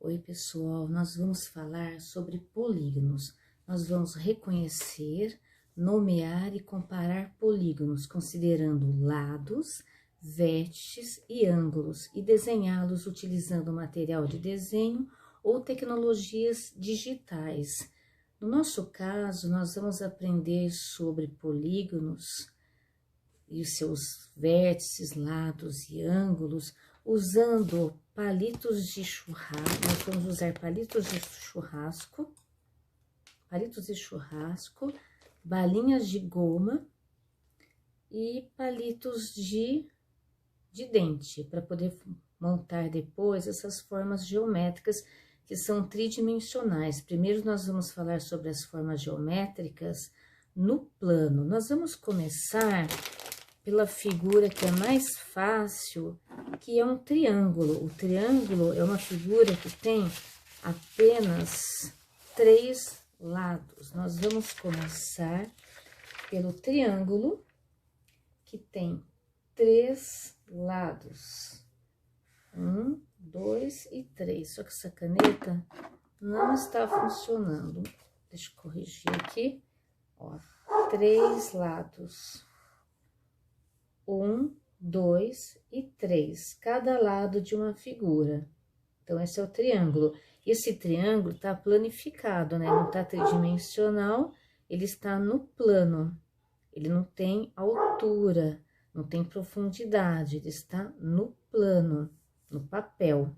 Oi, pessoal, nós vamos falar sobre polígonos. Nós vamos reconhecer, nomear e comparar polígonos, considerando lados, vértices e ângulos, e desenhá-los utilizando material de desenho ou tecnologias digitais. No nosso caso, nós vamos aprender sobre polígonos e os seus vértices, lados e ângulos, usando palitos de churrasco. Nós vamos usar palitos de churrasco, balinhas de goma e palitos de dente, para poder montar depois essas formas geométricas que são tridimensionais. Primeiro nós vamos falar sobre as formas geométricas no plano. Nós vamos começar pela figura que é mais fácil, que é um triângulo. O triângulo é uma figura que tem apenas 3 lados. Nós vamos começar pelo triângulo, que tem 3 lados. 1, 2 e 3. Só que essa caneta não está funcionando. Deixa eu corrigir aqui. Ó, 3 lados. 1, 2 e 3, cada lado de uma figura. Então, esse é o triângulo. Esse triângulo tá planificado, né? Não tá tridimensional, ele está no plano. Ele não tem altura, não tem profundidade, ele está no plano, no papel.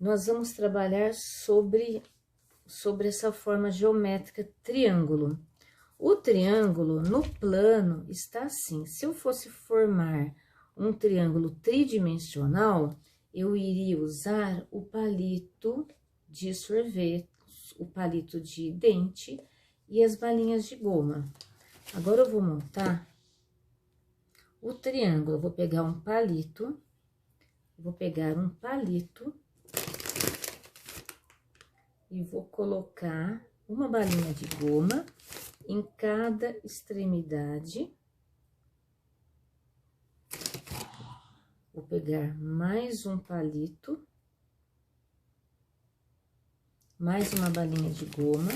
Nós vamos trabalhar sobre essa forma geométrica triângulo. O triângulo no plano está assim. Se eu fosse formar um triângulo tridimensional, eu iria usar o palito de sorvete, o palito de dente e as balinhas de goma. Agora eu vou montar o triângulo. Eu vou pegar um palito, e vou colocar uma balinha de goma em cada extremidade. Vou pegar mais um palito, mais uma balinha de goma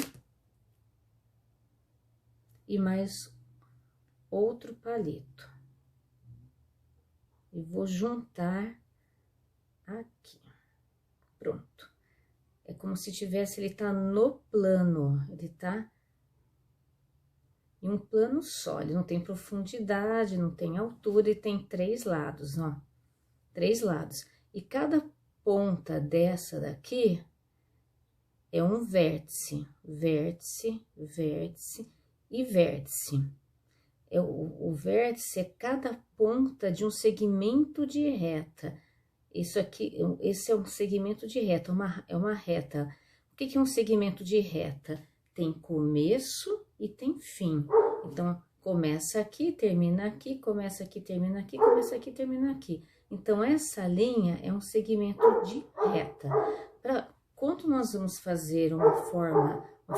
e mais outro palito. E vou juntar aqui. Pronto. É como se tivesse, ele tá no plano, ele tá em um plano só, ele não tem profundidade, não tem altura e tem 3 lados, ó. 3 lados. E cada ponta dessa daqui é um vértice, vértice, vértice e vértice. O vértice é cada ponta de um segmento de reta. Isso aqui, esse é um segmento de reta, é uma reta. O que é um segmento de reta? Tem começo e tem fim. Então, começa aqui, termina aqui, começa aqui, termina aqui, começa aqui, termina aqui. Então, essa linha é um segmento de reta. Quando nós vamos fazer uma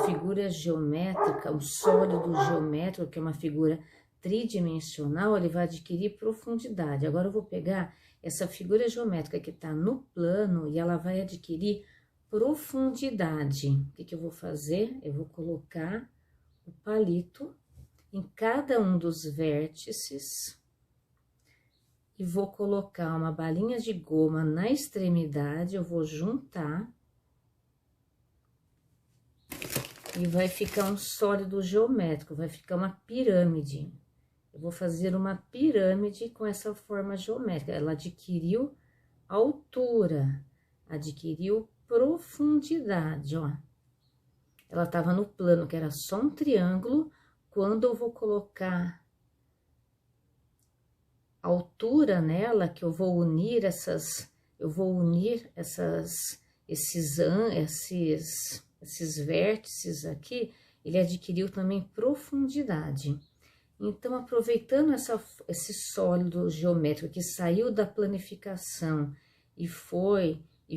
figura geométrica, um sólido geométrico, que é uma figura tridimensional, ele vai adquirir profundidade. Agora, eu vou pegar essa figura geométrica que está no plano e ela vai adquirir profundidade. O que eu vou fazer? Eu vou colocar o palito em cada um dos vértices e vou colocar uma balinha de goma na extremidade, eu vou juntar e vai ficar um sólido geométrico, vai ficar uma pirâmide. Eu vou fazer uma pirâmide com essa forma geométrica. Ela adquiriu altura, adquiriu profundidade, ó. Ela tava no plano, que era só um triângulo. Quando eu vou colocar altura nela, que eu vou unir esses vértices aqui, ele adquiriu também profundidade. Então, aproveitando esse sólido geométrico que saiu da planificação e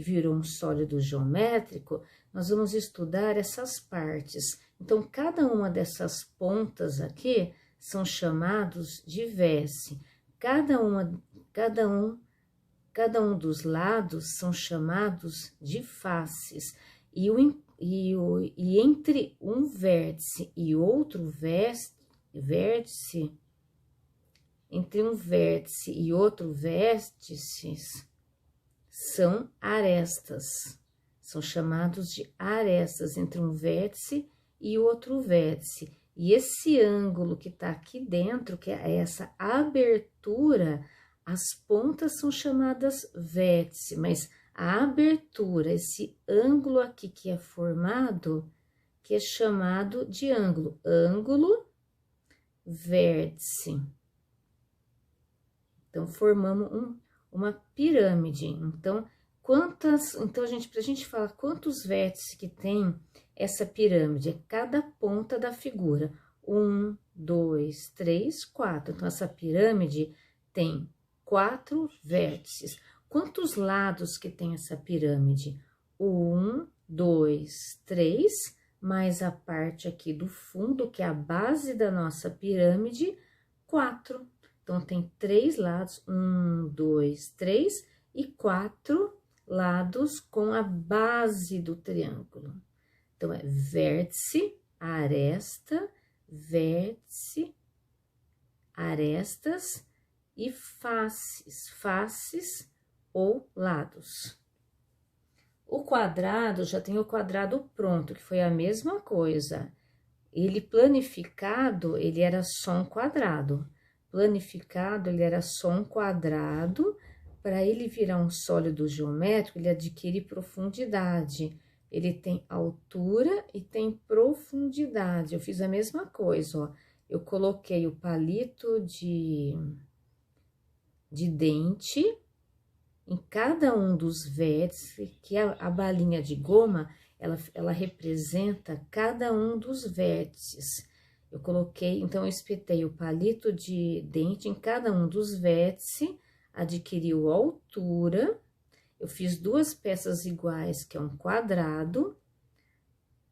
virou um sólido geométrico, nós vamos estudar essas partes. Então, cada uma dessas pontas aqui são chamados de vértice. Cada cada um dos lados são chamados de faces, e, entre um vértice e outro vértice, entre um vértice e outro vértice, são arestas, são chamados de arestas entre um vértice e outro vértice. E esse ângulo que tá aqui dentro, que é essa abertura, as pontas são chamadas vértice, mas a abertura, esse ângulo aqui que é formado, que é chamado de ângulo, ângulo vértice. Então, formamos uma pirâmide. Então, pra gente falar quantos vértices que tem essa pirâmide, é cada ponta da figura. 1, 2, 3, 4. Então, essa pirâmide tem 4 vértices. Quantos lados que tem essa pirâmide? 1, 2, 3, mais a parte aqui do fundo, que é a base da nossa pirâmide, 4. Então, tem 3 lados, 1, 2, 3 e 4 lados com a base do triângulo. Então, é vértice, aresta, vértice, arestas e faces ou lados. O quadrado, já tem o quadrado pronto, que foi a mesma coisa. Ele planificado, ele era só um quadrado. Planificado, ele era só um quadrado. Para ele virar um sólido geométrico, ele adquire profundidade. Ele tem altura e tem profundidade. Eu fiz a mesma coisa, ó. Eu coloquei o palito de dente em cada um dos vértices, que a balinha de goma, ela representa cada um dos vértices. Eu coloquei, então, eu espetei o palito de dente em cada um dos vértices, adquiriu altura. Eu fiz 2 peças iguais, que é um quadrado,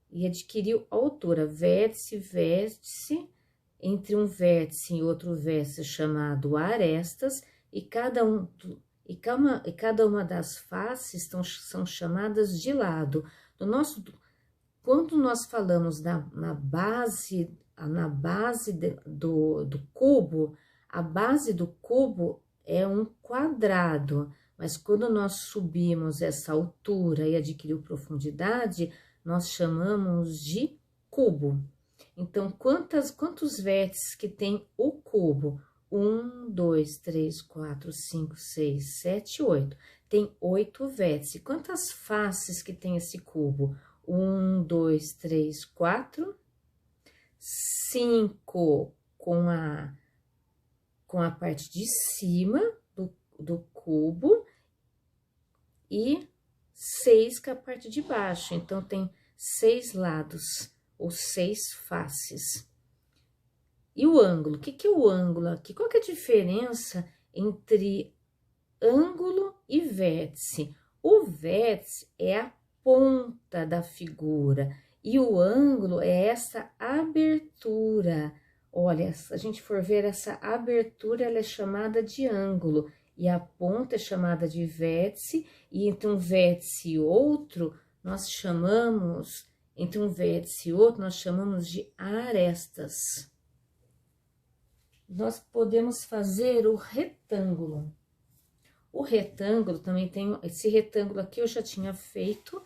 e adquiriu altura, vértice, vértice, entre um vértice e outro vértice chamado arestas, e cada uma das faces são chamadas de lado. Quando nós falamos na base do cubo, a base do cubo é um quadrado, mas quando nós subimos essa altura e adquiriu profundidade, nós chamamos de cubo. Então, quantos vértices que tem o cubo? 1, 2, 3, 4, 5, 6, 7, 8. Tem 8 vértices. Quantas faces que tem esse cubo? 1, 2, 3, 4, 5 com a parte de cima do cubo e 6 com a parte de baixo. Então, tem 6 lados ou 6 faces. E o ângulo? O que é o ângulo aqui? Qual que é a diferença entre ângulo e vértice? O vértice é a ponta da figura e o ângulo é essa abertura. Olha, se a gente for ver essa abertura, ela é chamada de ângulo, e a ponta é chamada de vértice, e entre um vértice e outro, nós chamamos de arestas. Nós podemos fazer o retângulo. O retângulo também tem, esse retângulo aqui eu já tinha feito,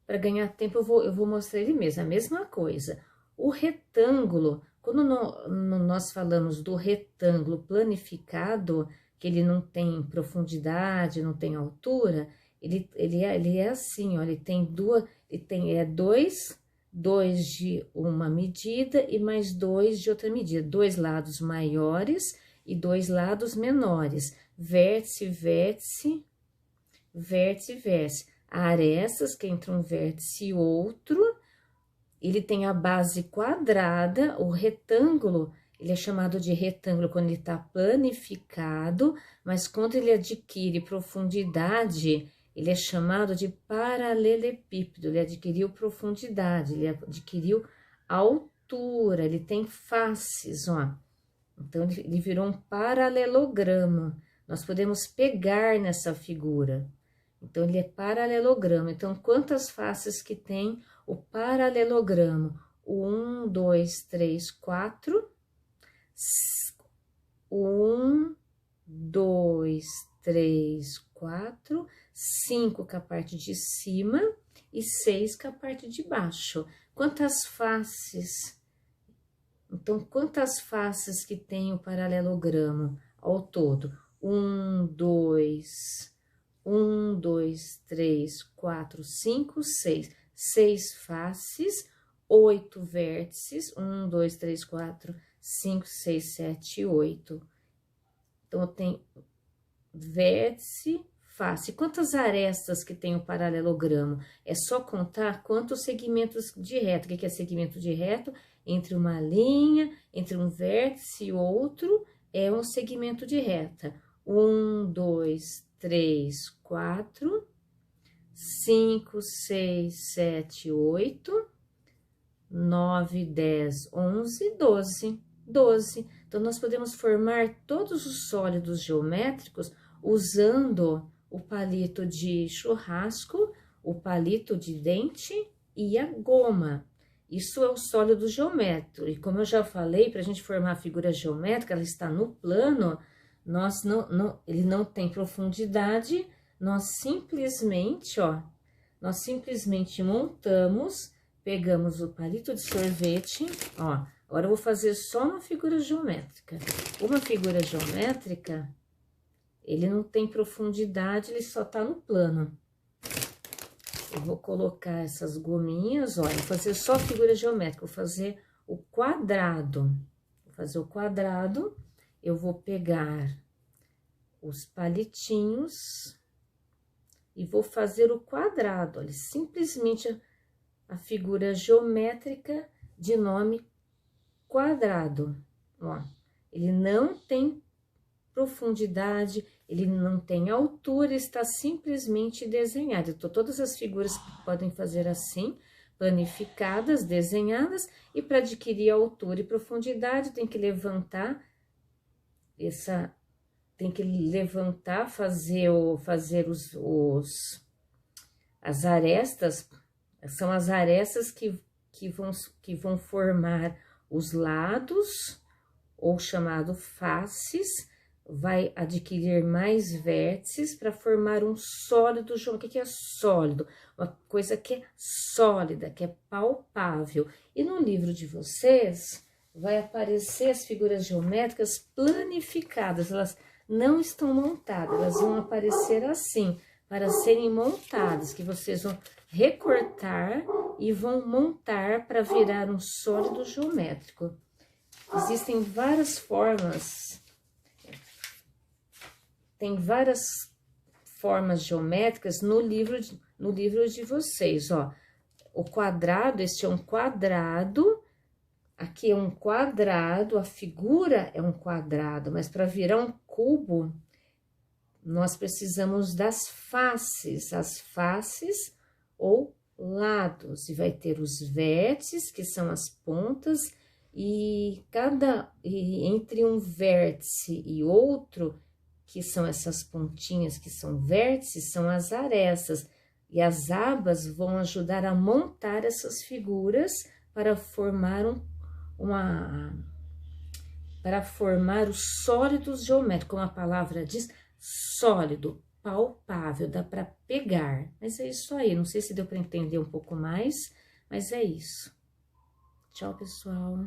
para ganhar tempo eu vou mostrar ele mesmo, a mesma coisa. O retângulo, quando nós falamos do retângulo planificado, que ele não tem profundidade, não tem altura, ele é assim, ó, ele tem dois de uma medida e mais 2 de outra medida, 2 lados maiores e 2 lados menores, vértice, vértice, vértice, vértice. Arestas, que entre um vértice e outro, ele tem a base quadrada, o retângulo, ele é chamado de retângulo quando ele está planificado, mas quando ele adquire profundidade, ele é chamado de paralelepípedo, ele adquiriu profundidade, ele adquiriu altura, ele tem faces, ó. Então, ele virou um paralelogramo. nós podemos pegar nessa figura. Então, ele é paralelogramo. Então, quantas faces que tem o paralelogramo? 1, 2, 3, 4. 1, 2, 3, 4, 5 com a parte de cima e 6 com a parte de baixo. Quantas faces? Então, quantas faces que tem o paralelogramo ao todo? 1, 2, 3, 4, 5, 6. 6 faces, 8 vértices. 1, 2, 3, 4, 5, 6, 7, 8. Então, eu tenho vértice, face. Quantas arestas que tem o paralelogramo? É só contar quantos segmentos de reto. O que é segmento de reto? Entre uma linha, entre um vértice e outro, é um segmento de reta. 1, 2, 3, 4, 5, 6, 7, 8, 9, 10, 11, 12. 12. Então, nós podemos formar todos os sólidos geométricos usando o palito de churrasco, o palito de dente e a goma. Isso é o sólido geométrico. E como eu já falei, para a gente formar a figura geométrica, ela está no plano, ele não tem profundidade, nós simplesmente montamos, pegamos o palito de sorvete, ó. Agora, eu vou fazer só uma figura geométrica. Uma figura geométrica, ele não tem profundidade, ele só tá no plano. Eu vou colocar essas gominhas, olha, vou fazer só figura geométrica, vou fazer o quadrado. Vou fazer o quadrado, eu vou pegar os palitinhos e vou fazer o quadrado, olha, simplesmente a figura geométrica de nome quadrado, ó, ele não tem profundidade, ele não tem altura, está simplesmente desenhado. Então, todas as figuras podem fazer assim, planificadas, desenhadas, e para adquirir altura e profundidade, tem que levantar fazer as arestas, são as arestas que vão formar os lados, ou chamado faces, vai adquirir mais vértices para formar um sólido geométrico. O que é sólido? Uma coisa que é sólida, que é palpável. E no livro de vocês, vai aparecer as figuras geométricas planificadas, elas não estão montadas, elas vão aparecer assim, para serem montadas, que vocês vão recortar e vão montar para virar um sólido geométrico. Existem várias formas, tem várias formas geométricas no livro de vocês, ó. O quadrado, este é um quadrado, aqui é um quadrado, a figura é um quadrado, mas para virar um cubo, nós precisamos das faces, as faces ou lados, e vai ter os vértices, que são as pontas, e entre um vértice e outro, que são essas pontinhas que são vértices, são as arestas, e as abas vão ajudar a montar essas figuras para formar os sólidos geométricos, como a palavra diz, sólido, palpável, dá para pegar. Mas é isso aí, não sei se deu para entender um pouco mais, mas é isso. Tchau, pessoal.